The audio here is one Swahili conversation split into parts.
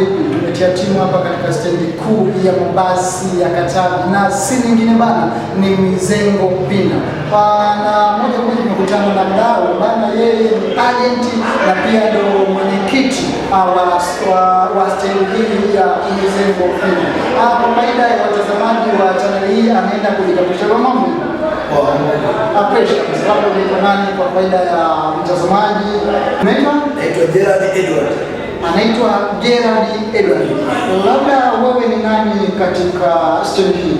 vipi? Tumetia timu hapa katika stendi kuu ya mabasi ya Katavi na si nyingine bana, ni Mizengo Pinda. Na moja kwa moja tumekutana na mdau bana, yeye ni agent na pia ndo mwenyekiti wa stendi hii ya Mizengo Pinda. Kwa faida ya watazamaji wa channel hii, anaenda kujitambulisha kwa mambo Apesha, kwa sababu niko nani kwa faida ya mtazamaji. Naitwa Gerald Edward. Anaitwa Gerald Edward. Labda wewe ni nani katika stendi hii?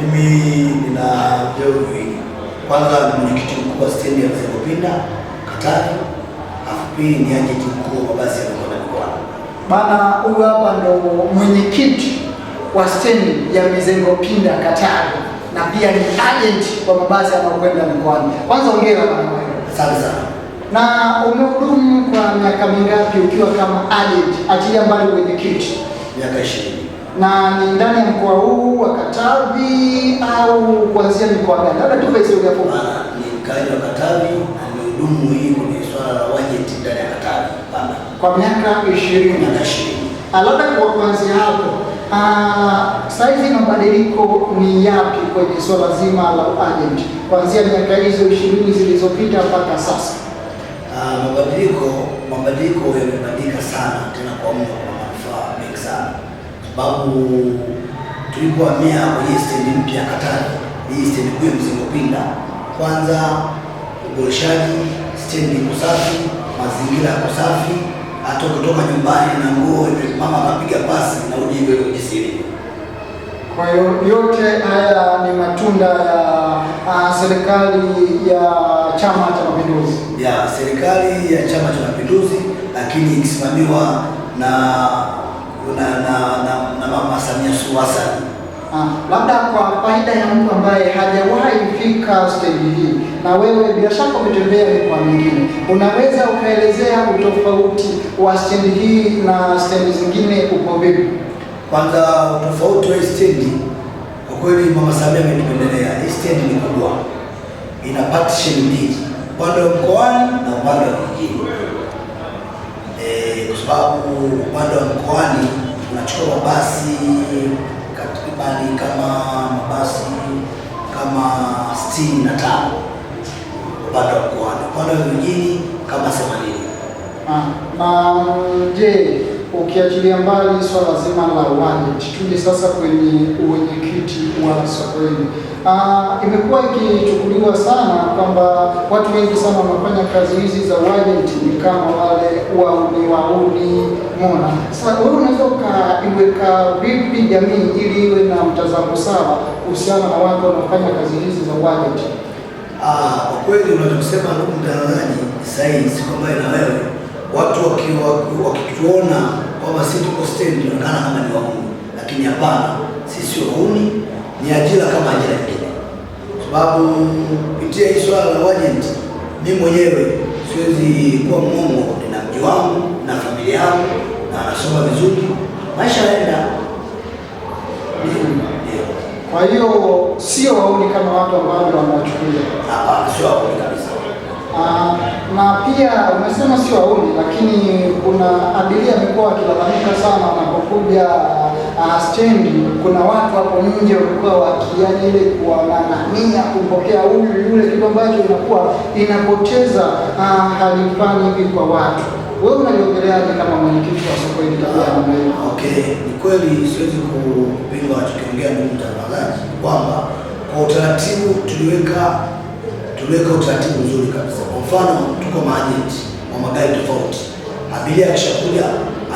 Mimi nina Jovi. Kwanza ni mwenyekiti mkuu wa stendi ya Mizengo Pinda Katavi. Pili ni agent mkuu wa mabasi ya mkoa. Bana, huyu hapa ndo mwenyekiti wa stendi ya Mizengo Pinda Katavi na pia ni agent wa mabasi yanayokwenda mkoani. Kwanza hongera bana. Asante sana. Na umehudumu kwa miaka mingapi ukiwa kama agent, achilia mbali mwenyekiti? Miaka 20. Na ni ndani ya mkoa huu wa Katavi au kuanzia mikoa gani? Labda tupe historia fupi. Ni mkaji wa Katavi na nimehudumu hii kwenye swala la agent ndani ya Katavi. Kwa miaka 20. Miaka 20. Labda kwa kuanzia hapo, saizi mabadiliko ni yapi kwenye swala zima la agent kuanzia miaka hizo 20 zilizopita mpaka sasa? Mabadiliko yamebadilika sana, tena kwa manufaa mengi sana, sababu tulipohamia kwenye stendi mpya Katavi, hii stendi kuu ya Mizengo Pinda, kwanza uboreshaji, stendi iko safi, mazingira yako safi, hata kutoka nyumbani na nguo mama akapiga pasi na ujinga ile ujisiri. Kwa hiyo yote haya ni matunda ya serikali ya Chama cha Mapinduzi. Ya serikali ya Chama cha Mapinduzi, lakini ikisimamiwa na Mama Samia Suluhu Hassan. Labda kwa faida ya mtu ambaye hajawahi fika stendi hii, na wewe bila shaka umetembea mikoa mingine, unaweza ukaelezea utofauti wa stendi hii na stendi zingine uko vipi? Kwanza utofauti wa stendi, kwa kweli Mama Samia ametupendelea. Hii stendi ni kubwa, ina partition mbili, upande wa mkoani na upande wa mjini. Kwa sababu upande wa mkoani unachukua mabasi takribani kama mabasi kama 65 upande wa mkoani, upande wa mjini kama 80. Na je, ukiachilia mbali swala zima la agent, tuje sasa kwenye uwenyekiti wa soko hili. Imekuwa ikichukuliwa sana kwamba watu wengi sana wanafanya kazi hizi za agent ni kama wale wauni mona. Sasa wewe unaweza ukaiweka vipi jamii ili iwe na mtazamo sawa kuhusiana na watu wanaofanya kazi hizi za agent? Kwa kweli unachosema ndugu mtangazaji sahihi, si kwamba na wewe watu wakituona kwamba sisi tuko stendi inaonekana kama ni wauni, lakini hapana, sisi wauni, ni ajira kama ajira nyingine. Sababu kupitia hii swala la agent, mimi mwenyewe siwezi kuwa mwongo, nina mji wangu na familia yangu na anasoma vizuri, maisha yanaenda. Kwa hiyo sio wauni kama watu ambao wanachukulia. Hapana, sio wauni kabisa. Na pia umesema sio wauni, lakini kuna abiria amekuwa wakilalamika sana wanapokuja stendi. Kuna watu hapo nje walikuwa wakiani ile kuwanania kumpokea huyu yule, kitu ambacho inakuwa inapoteza hali fulani hivi kwa watu. Wewe unaliongeleaje kama mwenyekiti wa soko hili la namna hiyo? Okay, ni kweli siwezi kupinga tukiongea ndugu mtangazaji kwamba kwa utaratibu tuliweka utaratibu mzuri kabisa. Kwa mfano tuko maagent wa magari tofauti. Abiria akishakuja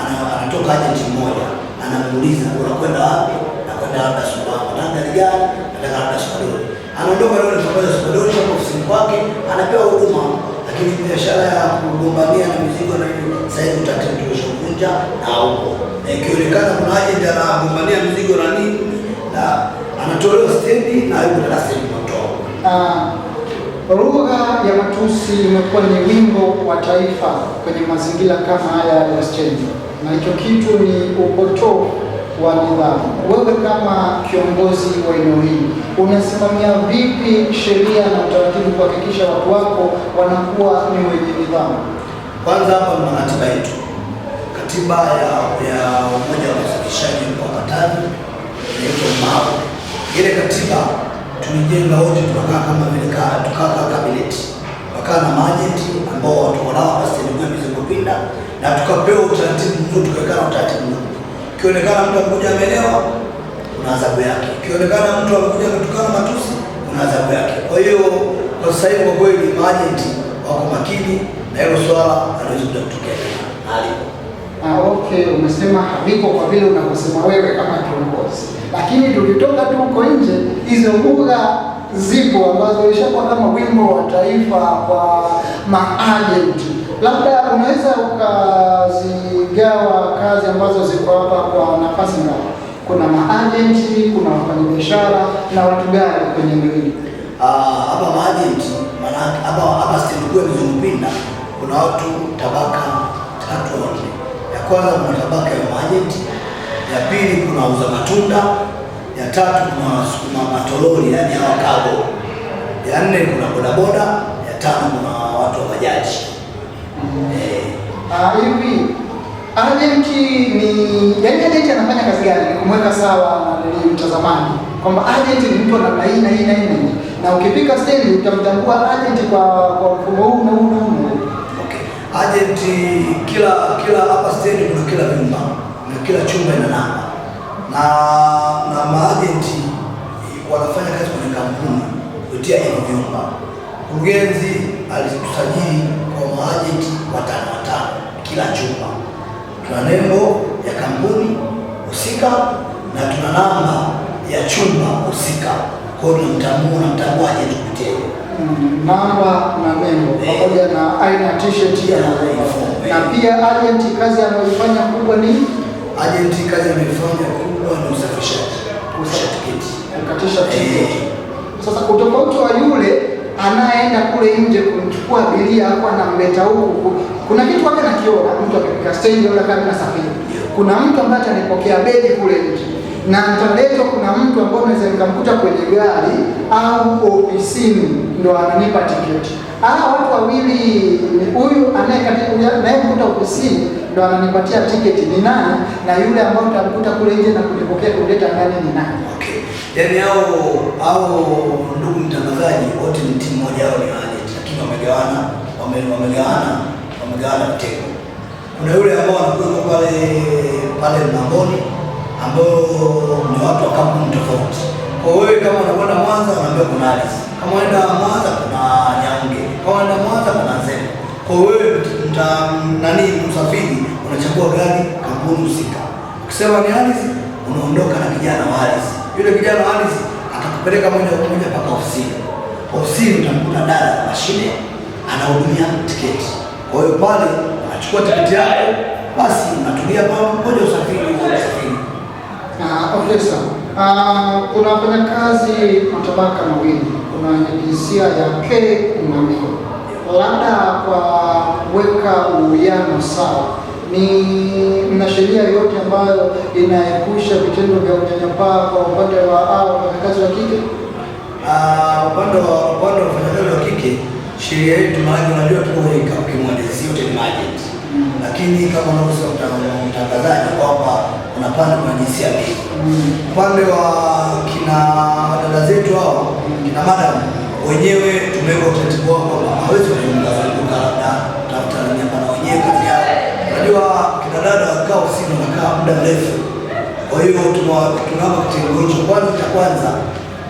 anatoka agent mmoja, anamuuliza unakwenda wapi? Nakwenda labda Sumbawanga. Na gari gani? Nataka labda Sumbawanga. Anaondoka leo anakwenda Sumbawanga hapo ofisini kwake, anapewa huduma. Lakini biashara ya kugombania na mizigo na hiyo sasa hivi utaratibu tumeshavunja na huko. Ikionekana kuna agent anagombania mizigo na nini na anatolewa stendi na yuko na stendi kutoa. Lugha ya matusi imekuwa ni wimbo wa taifa kwenye mazingira kama haya ya stendi, na hicho kitu ni upotofu wa nidhamu. Wewe kama kiongozi wa eneo hili unasimamia vipi sheria na utaratibu kuhakikisha watu wako wanakuwa ni wenye nidhamu? Kwanza hapa kuna katiba yetu, katiba ya usafirishaji kwa Katavi inaitwa MAU. Ile katiba tulijenga wote, tukakaa kama vile tukakaa kabineti, tukakaa na majenti ambao watu wanao hapa stendi ya Mizengo Pinda, na tukapewa utaratibu mzuri, tukaweka na utaratibu mzuri. Kionekana mtu amekuja amelewa, kuna adhabu yake. Kionekana mtu amekuja ametukana matusi, kuna adhabu yake. Kwa hiyo kwa sasa hivi kwa kweli majenti wako makini na hilo swala haliwezi kuja kutokea tena. Okay, umesema haviko kwa vile unavyosema wewe kama kiongozi, lakini tulitoka tu huko nje, hizo lugha zipo ambazo ilishakuwa kama wimbo wa taifa kwa maajenti. Labda unaweza ukazigawa kazi ambazo ziko hapa kwa nafasi ngapi? Kuna maajenti, kuna wafanyabiashara na watu gani kwenye hili? Hapa maajenti, maana hapa stendi kuu ya Mizengo Pinda kuna watu tabaka 3 au 4. Ya kwanza kuna tabaka ya maajenti, ya pili kuna wauza matunda, ya tatu kuna wasukuma matolori yani hawa cargo, ya 4 kuna bodaboda, ya 5 kuna watu wa bajaji. Hivi agenti ni yani, agenti anafanya kazi gani? Kumweka sawa na mtazamaji kwamba agenti ni mtu ana aina na ukifika stendi utamtambua agenti kwa mfumo huu na huu. Agenti kila hapa stendi kuna kila vyumba na kila chumba ina namba, na maagenti wanafanya kazi kwenye kampuni kupitia hiyo vyumba. Mkurugenzi alitusajili kwa maagenti 5 kila chumba. Tuna nembo ya kampuni husika na tuna namba ya chumba husika. Kwa hiyo tunamtambua agenti kupitia namba na nembo pamoja na aina ya t-shirt ya na pia agenti kazi anayofanya kubwa ni usafirishaji, kukatisha tiketi. Sasa utofauti wa yule anayeenda kule nje kumchukua abiria hapo anamleta huku, kuna kitu wake nakiona mtu akifika stendi yule kama anasafiri, kuna mtu ambaye atanipokea begi kule nje na nitaletwa, kuna mtu ambaye anaweza nikamkuta kwenye gari au ofisini ndo ananipa tiketi. Watu wawili, huyu anayemkuta ofisini ndo ananipatia tiketi ni nani, na yule ambaye utamkuta kule nje na kunipokea kuleta ndani ni nani? Okay. Yaani hao ndugu mtangazaji wote ni timu moja, hao ni agent, lakini wamegawana mtego. Kuna yule ambao anakuwa pale mlangoni ambao ni watu wa kampuni tofauti. Kwa wewe kama unakwenda Mwanza unaambia kuna Alice, kama unaenda Mwanza kuna Nyange, kama unaenda Mwanza kuna Zeno. Kwa wewe msafiri unachagua gari kampuni husika. Ukisema ni Alice unaondoka na kijana wa Alice. Yule kijana wa Alice atakupeleka moja kwa moja mpaka ofisini. Ofisini utamkuta dada mashine anahudumia tiketi. Kwa hiyo pale unachukua tiketi yako, basi unatulia pale moja usafiri. Okay, sawa. Kuna wafanyakazi matabaka mawili, kuna jinsia ya ke na me. Labda kwa kuweka uwiano sawa, mna sheria yoyote ambayo inaepusha vitendo vya unyanyapaa kwa upande wa wafanyakazi wa kike? Upande wa wafanyakazi wa kike, sheria yetu maana unajua tuko kama kimoja, sio yote ni agent. Lakini kama unavyosema mtangazaji kwamba unapanda kwa jinsia mbili. Upande wa kina dada zetu hao, kina madam wenyewe tumeweka utaratibu wao kwamba hawezi kuzunguka labda tafuta nyamba na wenyewe kazi yao. Unajua kina dada wakao ofisini wanakaa muda mrefu. Kwa hiyo tunawapa kitengo hicho. Kwanza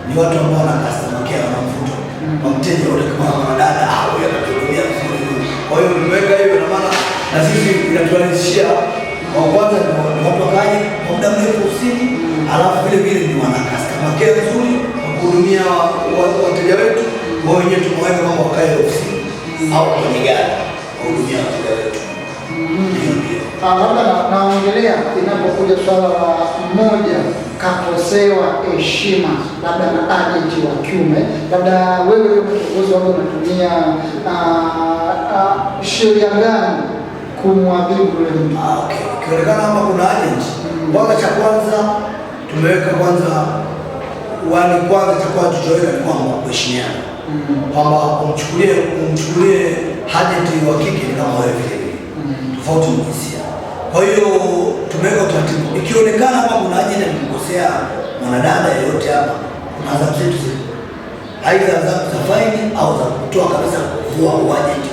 ni watu ambao wana customer care, wana mvuto. Kwa mteja wote kama wana dada huyo atatuhudumia vizuri. Kwa hiyo tumeweka hiyo na maana na sisi inaturahisishia kwa kwanza ni watu wakae kwa muda mrefu ofisini, alafu vile ni wana customer care nzuri kuhudumia wateja wetu. Wao wenyewe tumeweka mambo wakae ofisini au kwenye gari kuhudumia wateja wetu. Labda naongelea inapokuja swala la mmoja kakosewa heshima labda na agenti wa kiume, labda wewe kama kiongozi wako unatumia sheria gani kumwadhibu yule mtu? Okay. Kionekana kama kuna agent, kwanza cha kwanza tumeweka kwanza cha kwanza tulichoweka ni kwamba kuheshimiana. Kwamba umchukulie agent wa kike ni kama wewe vile. Tofauti ni jinsia. Kwa hiyo tumeweka utaratibu, ikionekana kama kuna ajenti amemkosea mwanadada yeyote hapa, kuna adhabu zetu, aidha za faini au za kutoa kabisa kuvua uajenti